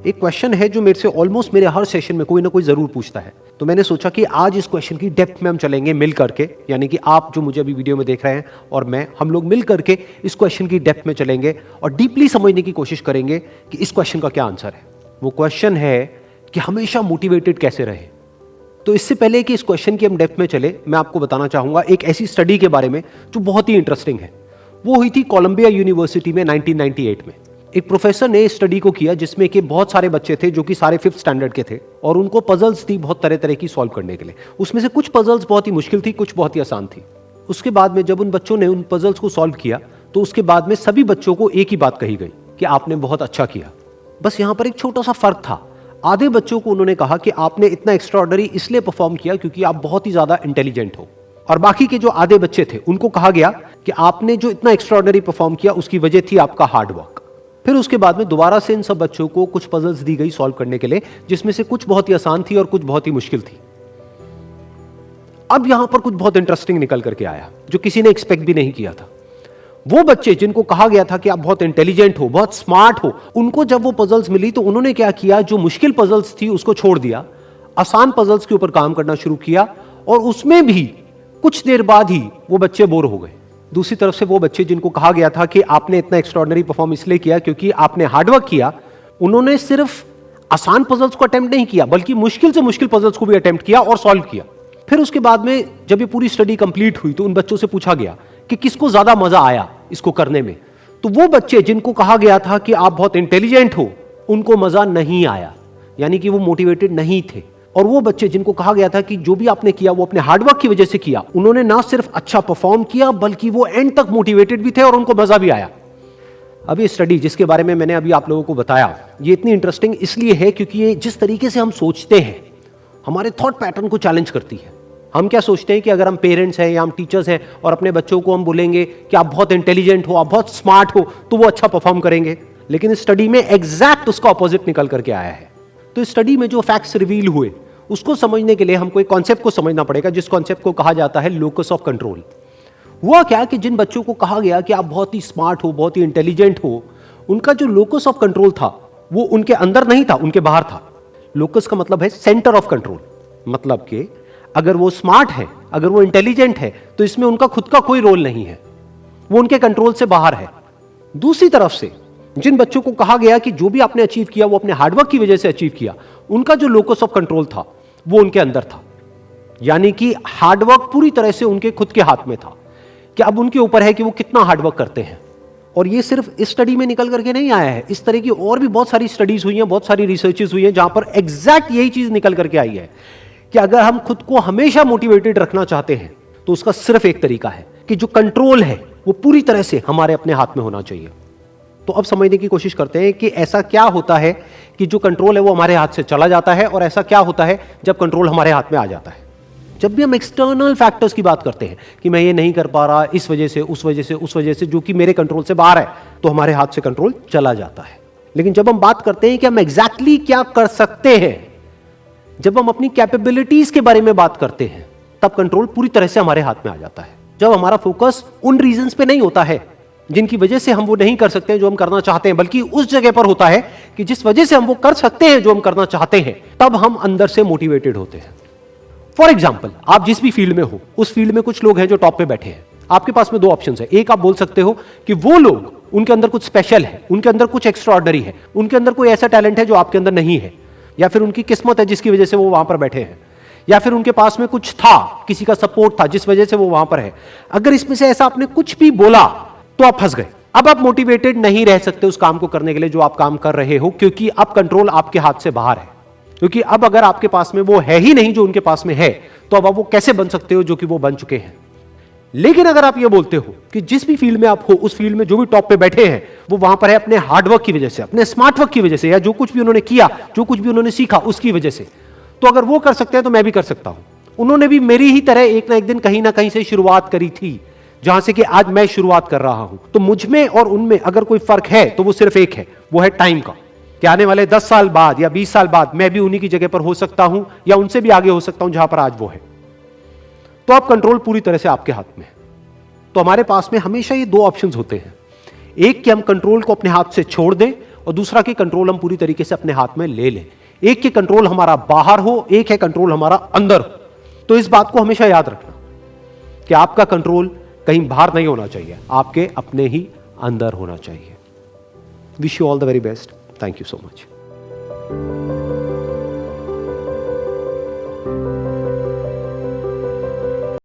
एक क्वेश्चन है जो मेरे से ऑलमोस्ट मेरे हर सेशन में कोई ना कोई जरूर पूछता है, तो मैंने सोचा कि आज इस क्वेश्चन की डेप्थ में हम चलेंगे मिल करके, यानी कि आप जो मुझे अभी वीडियो में देख रहे हैं और मैं, हम लोग मिल करके इस क्वेश्चन की डेप्थ में चलेंगे और डीपली समझने की कोशिश करेंगे कि इस क्वेश्चन का क्या आंसर है। वो क्वेश्चन है कि हमेशा मोटिवेटेड कैसे रहे। तो इससे पहले कि इस क्वेश्चन की हम डेप्थ में चले, मैं आपको बताना चाहूंगा एक ऐसी स्टडी के बारे में जो बहुत ही इंटरेस्टिंग है। वो हुई थी कोलंबिया यूनिवर्सिटी में 1998 में। एक प्रोफेसर ने स्टडी को किया जिसमें कि बहुत सारे बच्चे थे जो कि सारे 5th स्टैंडर्ड के थे और उनको पजल्स थी बहुत तरह तरह की सॉल्व करने के लिए। उसमें से कुछ पजल्स बहुत ही मुश्किल थी, कुछ बहुत ही आसान थी। उसके बाद में जब उन बच्चों ने उन पजल्स को सॉल्व किया तो उसके बाद में सभी बच्चों को एक ही बात कही गई कि आपने बहुत अच्छा किया। बस यहां पर एक छोटा सा फर्क था। आधे बच्चों को उन्होंने कहा कि आपने इतना एक्स्ट्राऑर्डिनरी इसलिए परफॉर्म किया क्योंकि आप बहुत ही ज्यादा इंटेलिजेंट हो, और बाकी के जो आधे बच्चे थे उनको कहा गया कि आपने जो इतना एक्स्ट्राऑर्डिनरी परफॉर्म किया उसकी वजह थी आपका हार्ड वर्क। फिर उसके बाद में दोबारा से इन सब बच्चों को कुछ पजल्स दी गई सॉल्व करने के लिए, जिसमें से कुछ बहुत ही आसान थी और कुछ बहुत ही मुश्किल थी। अब यहां पर कुछ बहुत इंटरेस्टिंग निकल करके आया जो किसी ने एक्सपेक्ट भी नहीं किया था। वो बच्चे जिनको कहा गया था कि आप बहुत इंटेलिजेंट हो, बहुत स्मार्ट हो, उनको जब वो पजल्स मिली तो उन्होंने क्या किया, जो मुश्किल पजल्स थी उसको छोड़ दिया, आसान पजल्स के ऊपर काम करना शुरू किया और उसमें भी कुछ देर बाद ही वो बच्चे बोर हो गए। दूसरी तरफ से वो बच्चे जिनको कहा गया था कि आपने इतना एक्स्ट्राऑर्डिनरी परफॉर्म इसलिए किया क्योंकि आपने हार्डवर्क किया, उन्होंने सिर्फ आसान पजल्स को अटेम्प्ट नहीं किया बल्कि मुश्किल से मुश्किल पजल्स को भी अटेम्प्ट किया और सॉल्व किया। फिर उसके बाद में जब ये पूरी स्टडी कंप्लीट हुई तो उन बच्चों से पूछा गया कि किसको ज्यादा मजा आया इसको करने में। तो वो बच्चे जिनको कहा गया था कि आप बहुत इंटेलिजेंट हो, उनको मजा नहीं आया, यानी कि वो मोटिवेटेड नहीं थे। और वो बच्चे जिनको कहा गया था कि जो भी आपने किया वो अपने हार्डवर्क की वजह से किया, उन्होंने ना सिर्फ अच्छा परफॉर्म किया बल्कि वो एंड तक मोटिवेटेड भी थे और उनको मजा भी आया। अब ये स्टडी जिसके बारे में मैंने अभी आप लोगों को बताया, ये इतनी इंटरेस्टिंग इसलिए है क्योंकि ये जिस तरीके से हम सोचते हैं, हमारे थॉट पैटर्न को चैलेंज करती है। हम क्या सोचते हैं कि अगर हम पेरेंट्स हैं या हम टीचर्स हैं और अपने बच्चों को हम बोलेंगे कि आप बहुत इंटेलिजेंट हो, आप बहुत स्मार्ट हो, तो वो अच्छा परफॉर्म करेंगे। लेकिन इस स्टडी में एग्जैक्ट उसका ऑपोजिट निकल करके आया है। तो इस स्टडी में जो फैक्ट्स रिवील हुए उसको समझने के लिए हमको एक कॉन्सेप्ट को समझना पड़ेगा, जिस कॉन्सेप्ट को कहा जाता है लोकस ऑफ कंट्रोल। हुआ क्या कि जिन बच्चों को कहा गया कि आप बहुत ही स्मार्ट हो, बहुत ही इंटेलिजेंट हो, उनका जो लोकस ऑफ कंट्रोल था वो उनके अंदर नहीं था, उनके बाहर था। लोकस का मतलब है सेंटर ऑफ कंट्रोल, मतलब कि अगर वो स्मार्ट है, अगर वो इंटेलिजेंट है तो इसमें उनका खुद का कोई रोल नहीं है, वो उनके कंट्रोल से बाहर है। दूसरी तरफ से जिन बच्चों को कहा गया कि जो भी आपने अचीव किया वो अपने हार्डवर्क की वजह से अचीव किया, उनका जो लोकस ऑफ कंट्रोल था वो उनके अंदर था, यानी कि हार्डवर्क पूरी तरह से उनके खुद के हाथ में था कि अब उनके ऊपर है कि वो कितना हार्डवर्क करते हैं। और ये सिर्फ इस स्टडी में निकल करके नहीं आया है, इस तरह की और भी बहुत सारी स्टडीज हुई हैं, बहुत सारी रिसर्चेस हुई हैं जहां पर एग्जैक्ट यही चीज निकल करके आई है कि अगर हम खुद को हमेशा मोटिवेटेड रखना चाहते हैं तो उसका सिर्फ एक तरीका है कि जो कंट्रोल है वो पूरी तरह से हमारे अपने हाथ में होना चाहिए। तो अब समझने की कोशिश करते हैं कि ऐसा क्या होता है कि जो कंट्रोल है वो हमारे हाथ से चला जाता है और ऐसा क्या होता है जब कंट्रोल हमारे हाथ में आ जाता है। जब भी हम एक्सटर्नल फैक्टर्स की बात करते हैं कि मैं ये नहीं कर पा रहा इस वजह से, उस वजह से, उस वजह से, जो कि मेरे कंट्रोल से बाहर है, तो हमारे हाथ से कंट्रोल चला जाता है। लेकिन जब हम बात करते हैं कि हम एग्जैक्टली क्या कर सकते हैं, जब हम अपनी कैपेबिलिटीज के बारे में बात करते हैं, तब कंट्रोल पूरी तरह से हमारे हाथ में आ जाता है। जब हमारा फोकस उन रीजंस पे नहीं होता है जिनकी वजह से हम वो नहीं कर सकते जो हम करना चाहते हैं, बल्कि उस जगह पर होता है कि जिस वजह से हम वो कर सकते हैं जो हम करना चाहते हैं, तब हम अंदर से मोटिवेटेड होते हैं। फॉर एग्जाम्पल, आप जिस भी फील्ड में हो, उस फील्ड में कुछ लोग हैं जो टॉप पे बैठे हैं। आपके पास में दो ऑप्शन है। एक, आप बोल सकते हो कि वो लोग, उनके अंदर कुछ स्पेशल है, उनके अंदर कुछ एक्स्ट्राऑर्डिनरी है, उनके अंदर कोई ऐसा टैलेंट है जो आपके अंदर नहीं है, या फिर उनकी किस्मत है जिसकी वजह से वो वहां पर बैठे हैं, या फिर उनके पास में कुछ था, किसी का सपोर्ट था जिस वजह से वो वहां पर है। अगर इसमें से ऐसा आपने कुछ भी बोला तो आप फंस गए। अब आप मोटिवेटेड नहीं रह सकते उस काम को करने के लिए जो आप काम कर रहे हो, क्योंकि अब कंट्रोल आपके हाथ से बाहर है। क्योंकि अब अगर आपके पास में वो है ही नहीं जो उनके पास में है, तो अब आप वो कैसे बन सकते हो जो कि वो बन चुके हैं। लेकिन अगर आप ये बोलते हो कि जिस भी फील्ड में आप हो, उस फील्ड में जो भी टॉप पे बैठे हैं वो वहां पर है अपने हार्डवर्क की वजह से, अपने स्मार्ट वर्क की वजह से, या जो कुछ भी उन्होंने किया, जो कुछ भी उन्होंने सीखा उसकी वजह से, तो अगर वो कर सकते हैं तो मैं भी कर सकता हूं। उन्होंने भी मेरी ही तरह एक ना एक दिन कहीं ना कहीं से शुरुआत करी थी, जहां से कि आज मैं शुरुआत कर रहा हूं। तो मुझ में और उनमें अगर कोई फर्क है तो वो सिर्फ एक है, वो है टाइम का, कि आने वाले 10 साल बाद या 20 साल बाद मैं भी उन्हीं की जगह पर हो सकता हूं या उनसे भी आगे हो सकता हूं जहां पर आज वो है। तो अब कंट्रोल पूरी तरह से आपके हाथ में है। तो हमारे पास में हमेशा ये दो ऑप्शंस होते हैं, एक कि हम कंट्रोल को अपने हाथ से छोड़ दें और दूसरा कि कंट्रोल हम पूरी तरीके से अपने हाथ में ले लें। एक कि कंट्रोल हमारा बाहर हो, एक है कंट्रोल हमारा अंदर हो। तो इस बात को हमेशा याद रखना कि आपका कंट्रोल कहीं बाहर नहीं होना चाहिए, आपके अपने ही अंदर होना चाहिए। Wish you all the very best. Thank you so much.